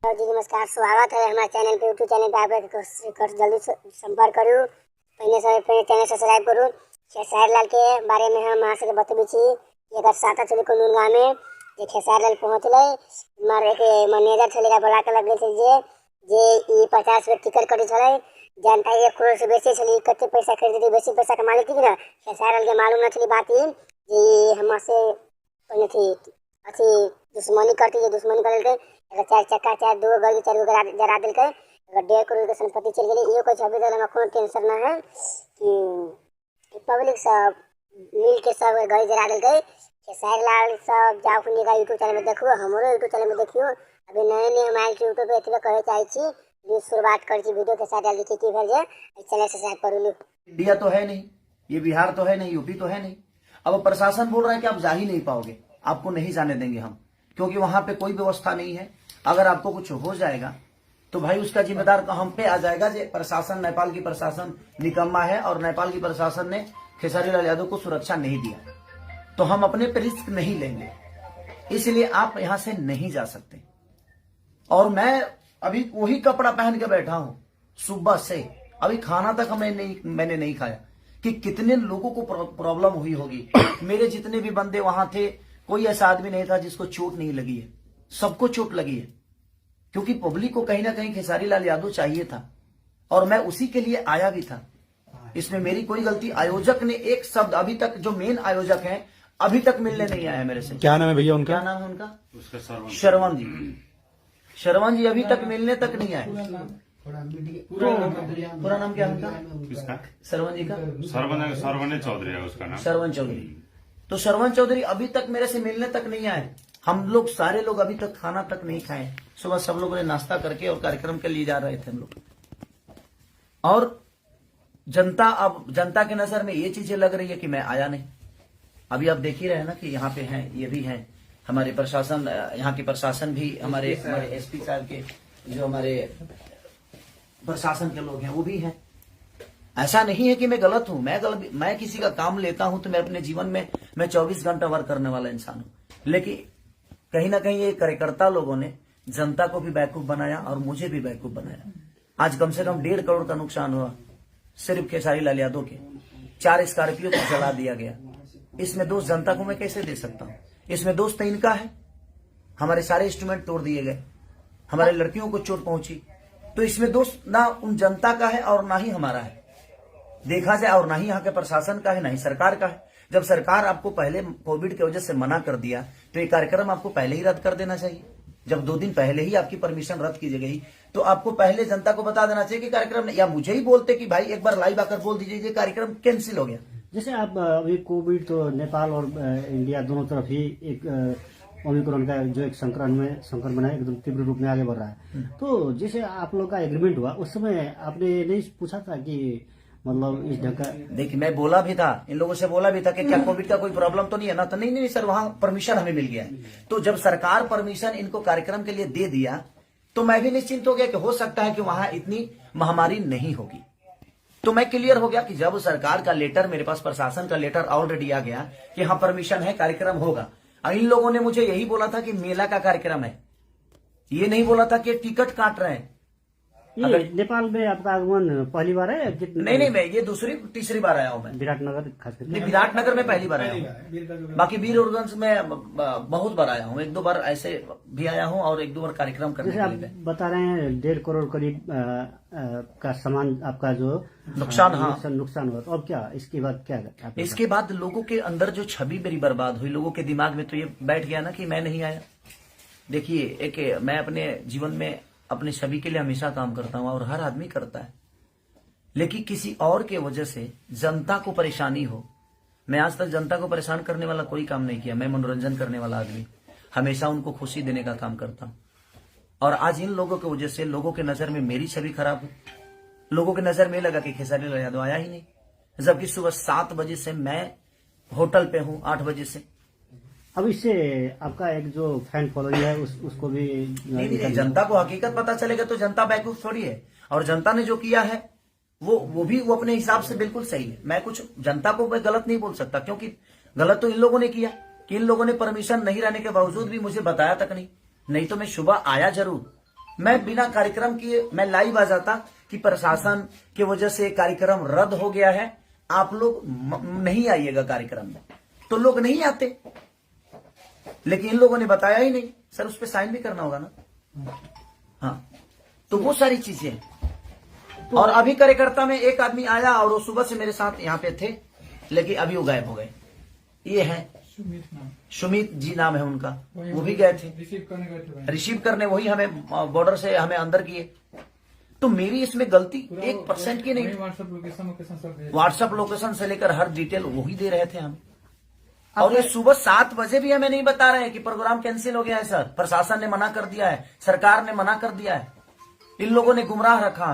जी नमस्कार, स्वागत है हमारे चैनल पे। यूट्यूब चैनल पे आप जल्दी संपर्क करूँ। पहले चैनल सब्सक्राइब करूँ। खेसारी लाल के बारे में हम यहाँ से बतबी छी। अगर साता चली को गाँव में जे खेसारी लाल पहुँचले मारे के मैनेजर छे बोला के लगे थे जे 50 टिकट कटी छे। जनता 1 करोड़ से बेसी छे। कते पैसा खरीदी बेसी पैसा के मालिक थी ना खेसारी लाल के मालूम न छे बात जी हमसे पहले थी अच्छी दुश्मनी करती है। दुश्मनी कर थे 4 चक्का 4 2 गाड़ी 4 जरा दिल के 1.5 करोड़ के संपत्ति चल गई। ये कुछ अभी तक हमें कोई टेंशन ना है कि पब्लिक सब मिल के सब गाड़ी जरा दिल गए। खेसारी लाल सब जाओ खुली का यूट्यूब चैनल में देखो, हमारे यूट्यूब चैनल में देखियो। अभी नए हमारे यूट्यूब पे इतने कहे चाहिए शुरुआत कर वीडियो खेसारी लाल की भेज जाए चैनल सब्सक्राइब कर लो। इंडिया तो है नहीं, ये बिहार तो है नहीं, यूपी तो है नहीं। अब प्रशासन बोल रहा है कि आप जा ही नहीं पाओगे, आपको नहीं जाने देंगे हम, क्योंकि वहां पे कोई व्यवस्था नहीं है। अगर आपको कुछ हो जाएगा तो भाई उसका जिम्मेदार हम पे आ जाएगा। जे प्रशासन, नेपाल की प्रशासन निकम्मा है और नेपाल की प्रशासन ने खेसारी लाल यादव को सुरक्षा नहीं दिया, तो हम अपने पे रिस्क नहीं लेंगे। इसलिए आप यहां से नहीं जा सकते। और मैं अभी वही कपड़ा पहन के बैठा हूं सुबह से, अभी खाना तक मैंने नहीं खाया कि कितने लोगों को प्रॉब्लम हुई होगी। मेरे जितने भी बंदे वहां थे, कोई ऐसा आदमी नहीं था जिसको चोट नहीं लगी है, सबको चोट लगी है। क्योंकि पब्लिक को कहीं ना कहीं खेसारी लाल यादव चाहिए था और मैं उसी के लिए आया भी था। इसमें मेरी कोई गलती, आयोजक ने एक शब्द अभी तक, जो मेन आयोजक हैं, अभी तक मिलने नहीं आया मेरे से। क्या नाम है भैया उनका? क्या नाम है उनका? श्रवण जी। श्रवण जी अभी तक मिलने तक नहीं आए। पूरा नाम क्या है उनका? किसका? श्रवण जी का? सरवण चौधरी है उसका नाम। श्रवण चौधरी। तो श्रवण चौधरी अभी तक मेरे से मिलने तक नहीं आए। हम लोग सारे लोग अभी तक खाना तक नहीं खाए। सुबह सब लोगों ने नाश्ता करके और कार्यक्रम के लिए जा रहे थे हम लोग। और जनता, अब जनता की नजर में ये चीजें लग रही है कि मैं आया नहीं। अभी आप देख ही रहे हैं ना कि यहाँ पे हैं, ये भी हैं हमारे प्रशासन, यहाँ के प्रशासन भी, हमारे एसपी साहब के जो हमारे प्रशासन के लोग हैं वो भी हैं। ऐसा नहीं है कि मैं गलत हूं। मैं किसी का काम लेता हूं तो मैं अपने जीवन में मैं 24 घंटा वर्क करने वाला इंसान हूं। लेकिन कहीं ना कहीं ये कार्यकर्ता लोगों ने जनता को भी बेवकूफ बनाया और मुझे भी बेवकूफ बनाया। आज कम से कम 1.5 करोड़ का नुकसान हुआ सिर्फ खेसारी लाल यादव के। 4 स्कॉर्पियो को जला दिया गया। इसमें दोष जनता को मैं कैसे दे सकता हूं? इसमें दोष तो इनका है। हमारे सारे इंस्ट्रूमेंट तोड़ दिए गए, हमारे लड़कियों को चोट पहुंची, तो इसमें दोष ना उन जनता का है और ना ही हमारा है देखा जाए, और ना ही यहाँ के प्रशासन का है, ना ही सरकार का है। जब सरकार आपको पहले कोविड की वजह से मना कर दिया तो ये कार्यक्रम आपको पहले ही रद्द कर देना चाहिए। जब 2 दिन पहले ही आपकी परमिशन रद्द की गई तो आपको पहले जनता को बता देना चाहिए कि कार्यक्रम, या मुझे ही बोलते कि भाई एक बार लाइव आकर बोल दीजिए ये कार्यक्रम कैंसिल हो गया। जैसे आप अभी कोविड तो नेपाल और इंडिया दोनों तरफ ही एक ओमिक्रॉन का जो एक संक्रमण है एकदम तीव्र रूप में आगे बढ़ रहा है। तो जैसे आप लोग का एग्रीमेंट हुआ उस समय आपने नहीं पूछा था कि मतलब इस ढंग का? देखिए मैं बोला भी था, इन लोगों से बोला भी था कि क्या कोविड का कोई प्रॉब्लम तो नहीं है ना? तो नहीं सर, वहां परमिशन हमें मिल गया है। तो जब सरकार परमिशन इनको कार्यक्रम के लिए दे दिया तो मैं भी निश्चिंत हो गया कि हो सकता है कि वहां इतनी महामारी नहीं होगी। तो मैं क्लियर हो गया कि जब सरकार का लेटर, मेरे पास प्रशासन का लेटर ऑलरेडी आ गया कि हाँ परमिशन है, कार्यक्रम होगा। इन लोगों ने मुझे यही बोला था कि मेला का कार्यक्रम है, ये नहीं बोला था कि टिकट काट रहे हैं। ये नेपाल में आपका आगमन पहली बार है? नहीं, मैं ये तीसरी बार आया हूँ। मैं विराटनगर खास करके? विराटनगर में पहली बार आया हूँ। बाकी वीरगंज में बहुत बार आया हूँ। 1-2 बार ऐसे भी आया हूँ और 1-2 बार कार्यक्रम करने जैसे आप बता रहे हैं 1.5 करोड़ करीब का सामान आपका जो नुकसान, हाँ नुकसान हुआ, तो अब क्या इसके बाद क्या? इसके बाद लोगों के अंदर जो छवि मेरी बर्बाद हुई, लोगों के दिमाग में तो ये बैठ गया ना कि मैं नहीं आया। देखिए मैं अपने जीवन में अपने सभी के लिए हमेशा काम करता हूं और हर आदमी करता है, लेकिन किसी और के वजह से जनता को परेशानी हो। मैं आज तक जनता को परेशान करने वाला कोई काम नहीं किया। मैं मनोरंजन करने वाला आदमी, हमेशा उनको खुशी देने का काम करता हूं। और आज इन लोगों की वजह से लोगों के नजर में मेरी छवि खराब हुई। लोगों के नजर में लगा कि खेसारी लाल यादव आया ही नहीं, जबकि सुबह 7 बजे से मैं होटल पे हूं, 8 बजे से। अब इससे आपका एक जो फैन फॉलोइंग है उसको भी नहीं, जनता को हकीकत पता चलेगा तो जनता बेवकूफ थोड़ी है। और जनता ने जो किया है वो अपने हिसाब से बिल्कुल सही है। मैं कुछ जनता को मैं गलत नहीं बोल सकता, क्योंकि गलत तो इन लोगों ने किया कि इन लोगों ने परमिशन नहीं रहने के बावजूद भी मुझे बताया तक नहीं तो मैं सुबह आया जरूर। मैं बिना कार्यक्रम किए मैं लाइव आ जाता कि प्रशासन की वजह से कार्यक्रम रद्द हो गया है, आप लोग नहीं आइएगा कार्यक्रम में, तो लोग नहीं आते। लेकिन इन लोगों ने बताया ही नहीं। सर उस पर साइन भी करना होगा ना। हाँ, तो वो सारी चीजें हैं। और अभी कार्यकर्ता में एक आदमी आया और वो सुबह से मेरे साथ यहाँ पे थे, लेकिन अभी वो गायब हो गए। ये है सुमित जी नाम है उनका, वो भी गए थे रिसीव करने, वही हमें बॉर्डर से हमें अंदर किए। तो मेरी इसमें गलती 1% की नहीं। व्हाट्सएप लोकेशन से लेकर हर डिटेल वही दे रहे थे हम। और ये सुबह 7 बजे भी हमें नहीं बता रहे हैं कि प्रोग्राम कैंसिल हो गया है सर, प्रशासन ने मना कर दिया है, सरकार ने मना कर दिया है। इन लोगों ने गुमराह रखा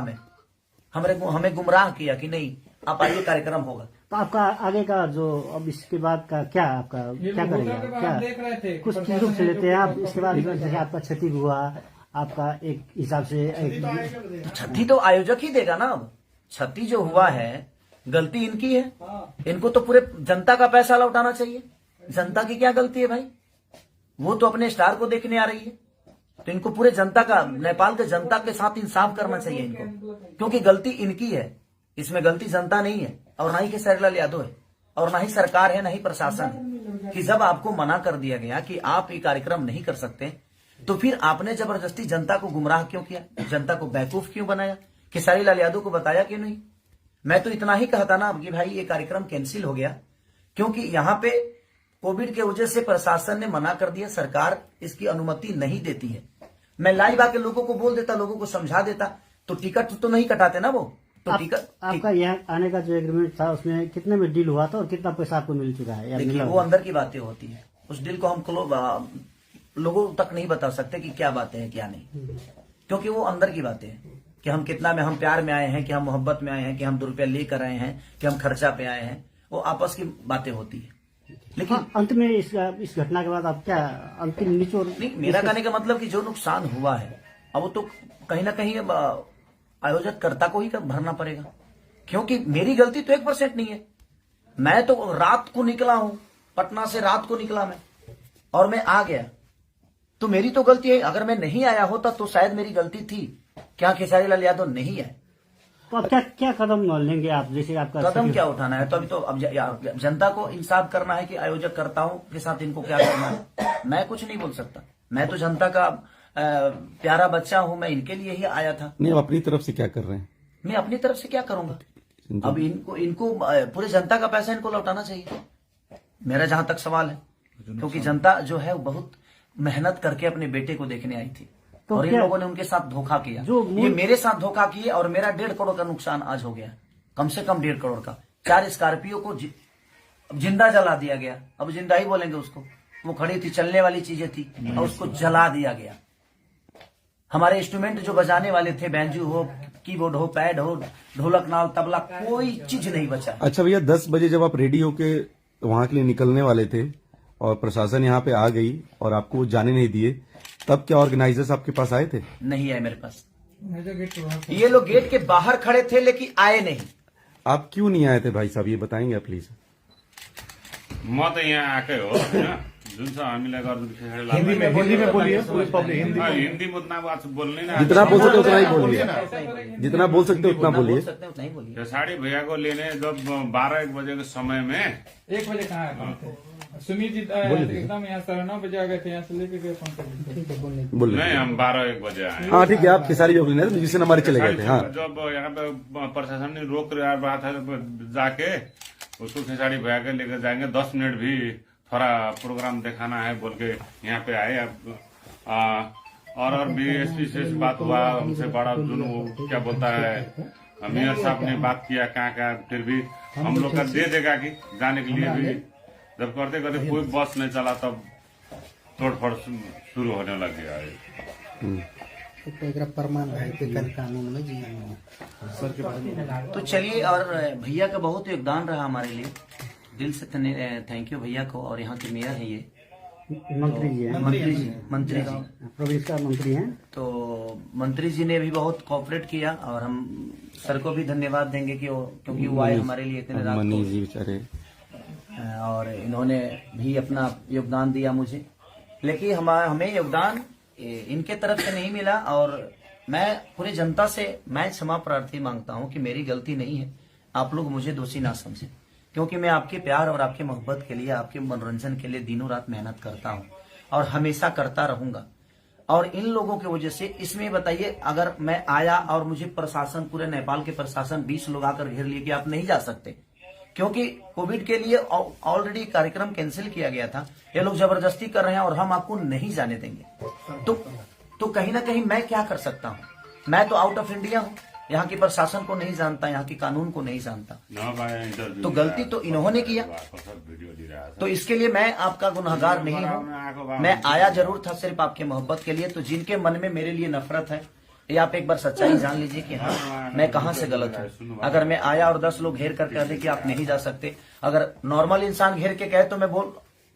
हमें गुमराह किया कि नहीं आप आइए कार्यक्रम होगा। तो आपका आगे का जो अब इसके बाद का क्या आपका क्या करेगा, क्या कुछ चीजों से लेते हैं आप? इसके बाद जैसे आपका क्षति हुआ, आपका एक हिसाब से क्षति तो आयोजक ही देगा ना। अब क्षति जो हुआ है गलती इनकी है, इनको तो पूरे जनता का पैसा लौटाना चाहिए। जनता की क्या गलती है भाई? वो तो अपने स्टार को देखने आ रही है, तो इनको पूरे जनता का, नेपाल के जनता के साथ इंसाफ करना चाहिए इनको, क्योंकि गलती इनकी है, इसमें गलती जनता नहीं है और ना ही खेसारी लाल यादव है और ना ही सरकार है, ना ही प्रशासन है। कि जब आपको मना कर दिया गया कि आप ये कार्यक्रम नहीं कर सकते, तो फिर आपने जबरदस्ती जनता को गुमराह क्यों किया, जनता को बेवकूफ क्यों बनाया? खेसारी लाल यादव को बताया क्यों नहीं? मैं तो इतना ही कहता ना कि भाई ये कार्यक्रम कैंसिल हो गया, क्योंकि यहाँ पे कोविड के वजह से प्रशासन ने मना कर दिया, सरकार इसकी अनुमति नहीं देती है। मैं लाइव आके लोगों को बोल देता, लोगों को समझा देता, तो टिकट तो नहीं कटाते ना वो। तो टिकट आपका यहाँ आने का जो एग्रीमेंट था उसमें कितने में डील हुआ था और कितना पैसा आपको मिल चुका है? देखिए वो अंदर की बातें होती है, उस डील को हम लोगों तक नहीं बता सकते कि क्या बातें हैं क्या नहीं, क्योंकि वो अंदर की बातें हैं कि हम कितना में, हम प्यार में आए हैं, कि हम मोहब्बत में आए हैं, कि हम 2 रुपया लेकर आए हैं, कि हम खर्चा पे आए हैं, वो आपस की बातें होती है। लेकिन अंत में इस घटना के बाद आप क्या अंतिम निचोड़? नहीं, मेरा कहने का मतलब कि जो नुकसान हुआ है अब वो तो कहीं ना कहीं आयोजक कर्ता को ही भरना पड़ेगा, क्योंकि मेरी गलती तो 1% नहीं है। मैं तो रात को निकला हूं, पटना से रात को निकला मैं, और मैं आ गया, तो मेरी तो गलती है। अगर मैं नहीं आया होता तो शायद मेरी गलती थी। क्या खेसारी लाल यादव नहीं है? तो अब क्या कदम लेंगे आप? जैसे आपका कदम क्या उठाना है? तो अभी तो अब जनता को इंसाफ करना है कि आयोजक कर्ताओं के साथ इनको क्या करना है। मैं कुछ नहीं बोल सकता, मैं तो जनता का प्यारा बच्चा हूं, मैं इनके लिए ही आया था। नहीं, आप अपनी तरफ से क्या कर रहे हैं? मैं अपनी तरफ से क्या करूंगा? अब इनको पूरे जनता का पैसा इनको लौटाना चाहिए, मेरा जहां तक सवाल है, क्योंकि जनता जो है वो बहुत मेहनत करके अपने बेटे को देखने आई थी, तो और इन लोगों ने उनके साथ धोखा किया। ये मेरे साथ धोखा किए और मेरा 1.5 करोड़ का नुकसान आज हो गया, कम से कम 1.5 करोड़ का। 4 स्कॉर्पियो को जिंदा जला दिया गया, अब जिंदा ही बोलेंगे उसको, वो खड़ी थी, चलने वाली चीजें थी और उसको जला दिया गया। हमारे इंस्ट्रूमेंट जो बजाने वाले थे, बैंजू हो, कीबोर्ड हो, पैड हो, ढोलक नाल तबला, कोई चीज नहीं बचा। अच्छा भैया, 10 बजे जब आप रेडी होके वहां के लिए निकलने वाले थे और प्रशासन यहाँ पे आ गई और आपको जाने नहीं दिए, तब क्या ऑर्गेनाइजर्स आपके पास आए थे? नहीं आए मेरे पास, ये लोग गेट के बाहर खड़े थे लेकिन आए नहीं। आप क्यों नहीं आए थे भाई साहब, ये बताएंगे आप प्लीज? म त यहाँ आएकै हो होइन, जुन छ हामीलाई गर्नु खेसारी लाल हिंदी में बोलिए, पूरी पब्लिक हिंदी में। हिन्दी में उतना बात बोल्ने ना, जितना बोल सकते उतना ही बोलिए, जितना बोल सकते उतना बोलिए। उतना ही बोलिए। खेसारी भैया को लेने जब 12-1 बजे के समय में 1 बजे कहाँ है? सुमित जी एकदम यहाँ 9:30 बजे आ गए थे, यहाँ से लेके गए बोलिए। नहीं, हम 12-1 बजे आए। हाँ ठीक है, आप खेसारी योग लेने जिससे हमारे चले गए थे। हाँ, जब यहाँ पे प्रशासन ने रोक रहा था, जाके उसको खेसारी भैया के लेकर जाएंगे, 10 मिनट भी थोड़ा प्रोग्राम दिखाना है बोल के यहाँ पे आए। और भी एसपी से बात हुआ, हमसे बड़ा जुनू क्या बोलता है, मेयर साहब ने बात किया कहाँ, फिर भी हम लोग का दे देगा कि जाने के लिए भी। जब करते करते कोई बस नहीं चला, तब तोड़फोड़ शुरू होने लग गया है। प्रमाण तो चलिए, और भैया का बहुत योगदान रहा हमारे लिए, दिल से थैंक यू भैया को। और यहाँ के मेयर है ये मंत्री जी हैं, मंत्री जी प्रोविंस का मंत्री हैं। तो मंत्री जी ने भी बहुत कोऑपरेट किया, और हम सर को भी धन्यवाद देंगे कि क्योंकि वो आए हमारे लिए इतने रात मनीष जी बेचारे, और इन्होंने भी अपना योगदान दिया मुझे। लेकिन हमें योगदान इनके तरफ से नहीं मिला, और मैं पूरी जनता से मैं क्षमा प्रार्थी मांगता हूं कि मेरी गलती नहीं है, आप लोग मुझे दोषी ना समझें, क्योंकि मैं आपके प्यार और आपके मोहब्बत के लिए, आपके मनोरंजन के लिए दिनों रात मेहनत करता हूं और हमेशा करता रहूंगा। और इन लोगों की वजह से इसमें बताइए, अगर मैं आया और मुझे प्रशासन, पूरे नेपाल के प्रशासन 20 लोग आकर घेर लिए कि आप नहीं जा सकते, क्योंकि कोविड के लिए ऑलरेडी कार्यक्रम कैंसिल किया गया था, ये लोग जबरदस्ती कर रहे हैं और हम आपको नहीं जाने देंगे। तो कहीं ना कहीं मैं क्या कर सकता हूँ? मैं तो आउट ऑफ इंडिया हूँ, यहाँ की प्रशासन को नहीं जानता, यहाँ की कानून को नहीं जानता, तो गलती तो इन्होंने किया। तो इसके लिए मैं आपका गुनहगार नहीं हूँ, मैं आया जरूर था सिर्फ आपके मोहब्बत के लिए। तो जिनके मन में मेरे लिए नफरत है, ये आप एक बार सच्चाई जान लीजिए कि हाँ, मैं कहाँ से गलत हूँ। अगर मैं आया और 10 लोग घेर कर कह दे कि आप नहीं जा सकते, अगर नॉर्मल इंसान घेर के कहे तो मैं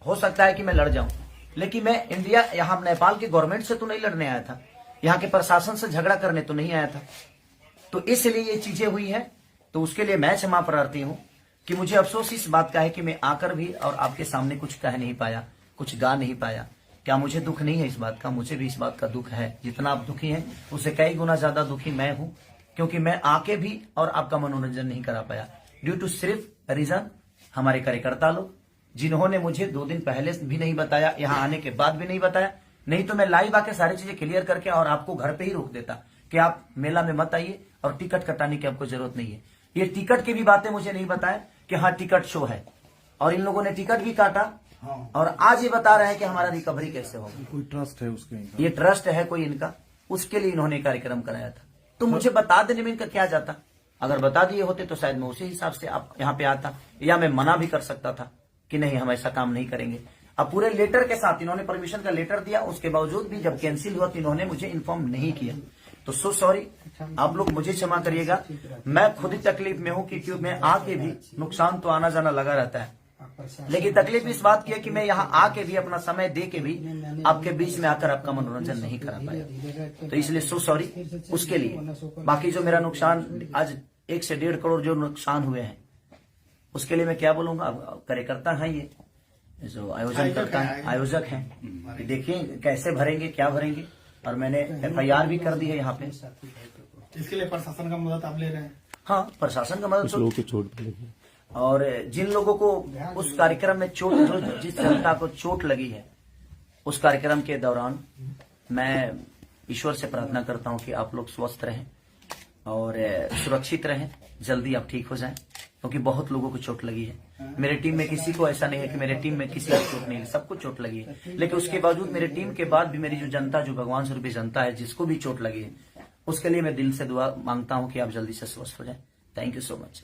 हो सकता है कि मैं लड़ जाऊं, लेकिन मैं इंडिया, यहाँ नेपाल की गवर्नमेंट से तो नहीं लड़ने आया था, यहाँ के प्रशासन से झगड़ा करने तो नहीं आया था। तो इसलिए ये चीजें हुई हैं, तो उसके लिए मैं क्षमा प्रार्थी हूँ कि मुझे अफसोस इस बात का है कि मैं आकर भी और आपके सामने कुछ कह नहीं पाया, कुछ गा नहीं पाया। क्या मुझे दुख नहीं है इस बात का? मुझे भी इस बात का दुख है। जितना आप दुखी हैं उससे कई गुना ज्यादा दुखी मैं हूँ, क्योंकि मैं आके भी और आपका मनोरंजन नहीं करा पाया ड्यू टू सिर्फ रीजन हमारे कार्यकर्ता लोग, जिन्होंने मुझे 2 दिन पहले भी नहीं बताया, यहाँ आने के बाद भी नहीं बताया। नहीं तो मैं लाइव आके सारी चीजें क्लियर करके और आपको घर पे ही रोक देता कि आप मेला में मत आइए और टिकट कटाने की आपको जरूरत नहीं है। ये टिकट की भी बातें मुझे नहीं बताया कि हाँ टिकट शो है, और इन लोगों ने टिकट भी काटा और आज ये बता रहे हैं कि हमारा रिकवरी कैसे होगा। कोई ट्रस्ट है उसके, ये ट्रस्ट है कोई इनका, उसके लिए इन्होंने कार्यक्रम कराया था। तो मुझे बता देने में इनका क्या जाता? अगर बता दिए होते तो शायद मैं उसी हिसाब से आप यहाँ पे आता, या मैं मना भी कर सकता था कि नहीं हम ऐसा काम नहीं करेंगे। अब पूरे लेटर के साथ इन्होंने परमिशन का लेटर दिया, उसके बावजूद भी जब कैंसिल हुआ तो इन्होंने मुझे इन्फॉर्म नहीं किया। तो सो सॉरी, आप लोग मुझे क्षमा करिएगा। मैं खुद ही तकलीफ में हूँ, क्योंकि मैं आके भी, नुकसान तो आना जाना लगा रहता है, लेकिन तकलीफ इस बात की है कि मैं यहाँ आके भी, अपना समय दे के भी आपके बीच में आकर आपका मनोरंजन नहीं करा पाया। तो इसलिए सो सॉरी उसके लिए। बाकी जो मेरा नुकसान आज 1 से 1.5 करोड़ जो नुकसान हुए हैं, उसके लिए मैं क्या बोलूंगा। कार्यकर्ता है ये जो आयोजन करता है, आयोजक है, देखिए कैसे भरेंगे, क्या भरेंगे। और मैंने FIR भी कर दी है यहाँ पे। इसके लिए प्रशासन का मदद आप ले रहे हैं? हाँ, प्रशासन का मदद। कुछ लोगों की चोट भी लगी, और जिन लोगों को उस कार्यक्रम में चोट, जिस जनता को चोट लगी है उस कार्यक्रम के दौरान, मैं ईश्वर से प्रार्थना करता हूं कि आप लोग स्वस्थ रहें और सुरक्षित रहें, जल्दी आप ठीक हो जाएं, क्योंकि बहुत लोगों को चोट लगी है। मेरे टीम में किसी को ऐसा नहीं है कि मेरे टीम में किसी को चोट नहीं है, सबको चोट लगी है। लेकिन उसके बावजूद मेरे टीम के बाद भी मेरी जो जनता, जो भगवान स्वरूपी जनता है, जिसको भी चोट लगी है, उसके लिए मैं दिल से दुआ मांगता हूं कि आप जल्दी से स्वस्थ हो जाएं। Thank you so much.